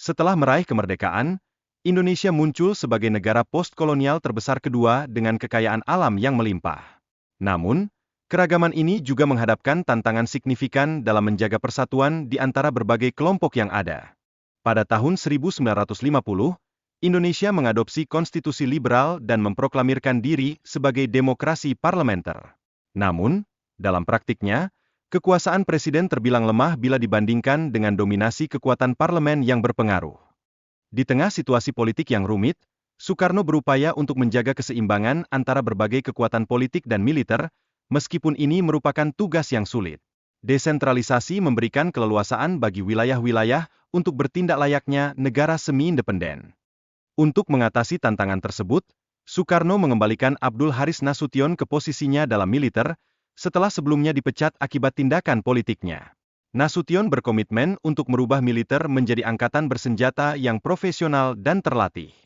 Setelah meraih kemerdekaan, Indonesia muncul sebagai negara postkolonial terbesar kedua dengan kekayaan alam yang melimpah. Namun, keragaman ini juga menghadapkan tantangan signifikan dalam menjaga persatuan di antara berbagai kelompok yang ada. Pada tahun 1950, Indonesia mengadopsi konstitusi liberal dan memproklamirkan diri sebagai demokrasi parlementer. Namun, dalam praktiknya, kekuasaan presiden terbilang lemah bila dibandingkan dengan dominasi kekuatan parlemen yang berpengaruh. Di tengah situasi politik yang rumit, Soekarno berupaya untuk menjaga keseimbangan antara berbagai kekuatan politik dan militer, meskipun ini merupakan tugas yang sulit. Desentralisasi memberikan keleluasaan bagi wilayah-wilayah untuk bertindak layaknya negara semi-independen. Untuk mengatasi tantangan tersebut, Soekarno mengembalikan Abdul Haris Nasution ke posisinya dalam militer, setelah sebelumnya dipecat akibat tindakan politiknya. Nasution berkomitmen untuk merubah militer menjadi angkatan bersenjata yang profesional dan terlatih.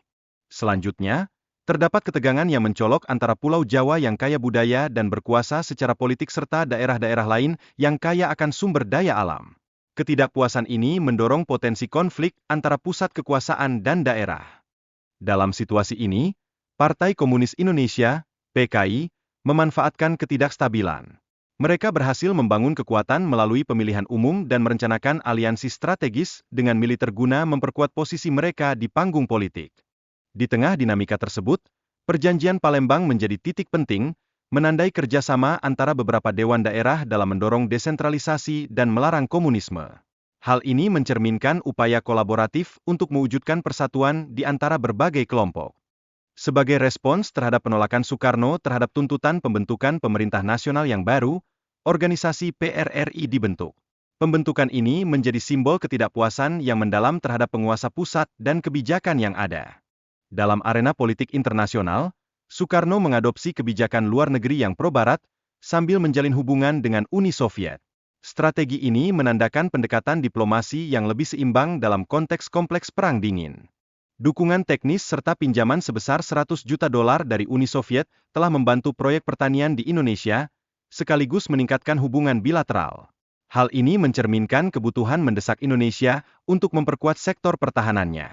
Selanjutnya, terdapat ketegangan yang mencolok antara Pulau Jawa yang kaya budaya dan berkuasa secara politik serta daerah-daerah lain yang kaya akan sumber daya alam. Ketidakpuasan ini mendorong potensi konflik antara pusat kekuasaan dan daerah. Dalam situasi ini, Partai Komunis Indonesia, PKI, memanfaatkan ketidakstabilan. Mereka berhasil membangun kekuatan melalui pemilihan umum dan merencanakan aliansi strategis dengan militer guna memperkuat posisi mereka di panggung politik. Di tengah dinamika tersebut, Perjanjian Palembang menjadi titik penting, menandai kerjasama antara beberapa dewan daerah dalam mendorong desentralisasi dan melarang komunisme. Hal ini mencerminkan upaya kolaboratif untuk mewujudkan persatuan di antara berbagai kelompok. Sebagai respons terhadap penolakan Soekarno terhadap tuntutan pembentukan pemerintah nasional yang baru, organisasi PRRI dibentuk. Pembentukan ini menjadi simbol ketidakpuasan yang mendalam terhadap penguasa pusat dan kebijakan yang ada. Dalam arena politik internasional, Soekarno mengadopsi kebijakan luar negeri yang pro-barat, sambil menjalin hubungan dengan Uni Soviet. Strategi ini menandakan pendekatan diplomasi yang lebih seimbang dalam konteks kompleks Perang Dingin. Dukungan teknis serta pinjaman sebesar $100 juta dari Uni Soviet telah membantu proyek pertanian di Indonesia, sekaligus meningkatkan hubungan bilateral. Hal ini mencerminkan kebutuhan mendesak Indonesia untuk memperkuat sektor pertahanannya.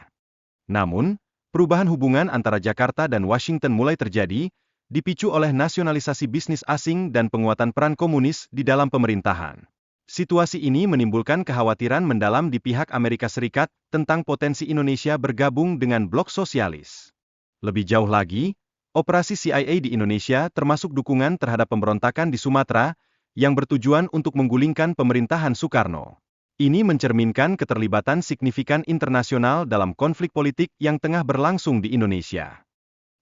Namun, perubahan hubungan antara Jakarta dan Washington mulai terjadi, dipicu oleh nasionalisasi bisnis asing dan penguatan peran komunis di dalam pemerintahan. Situasi ini menimbulkan kekhawatiran mendalam di pihak Amerika Serikat tentang potensi Indonesia bergabung dengan blok sosialis. Lebih jauh lagi, operasi CIA di Indonesia termasuk dukungan terhadap pemberontakan di Sumatera, yang bertujuan untuk menggulingkan pemerintahan Soekarno. Ini mencerminkan keterlibatan signifikan internasional dalam konflik politik yang tengah berlangsung di Indonesia.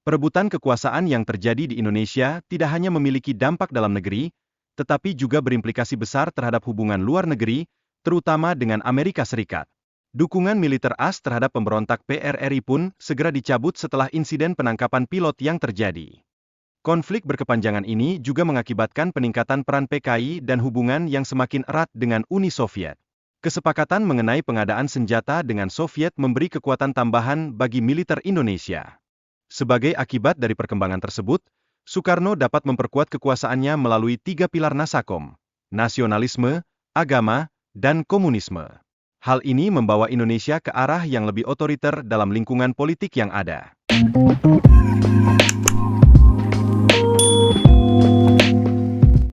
Perebutan kekuasaan yang terjadi di Indonesia tidak hanya memiliki dampak dalam negeri, tetapi juga berimplikasi besar terhadap hubungan luar negeri, terutama dengan Amerika Serikat. Dukungan militer AS terhadap pemberontak PRRI pun segera dicabut setelah insiden penangkapan pilot yang terjadi. Konflik berkepanjangan ini juga mengakibatkan peningkatan peran PKI dan hubungan yang semakin erat dengan Uni Soviet. Kesepakatan mengenai pengadaan senjata dengan Soviet memberi kekuatan tambahan bagi militer Indonesia. Sebagai akibat dari perkembangan tersebut, Soekarno dapat memperkuat kekuasaannya melalui 3 pilar Nasakom: nasionalisme, agama, dan komunisme. Hal ini membawa Indonesia ke arah yang lebih otoriter dalam lingkungan politik yang ada.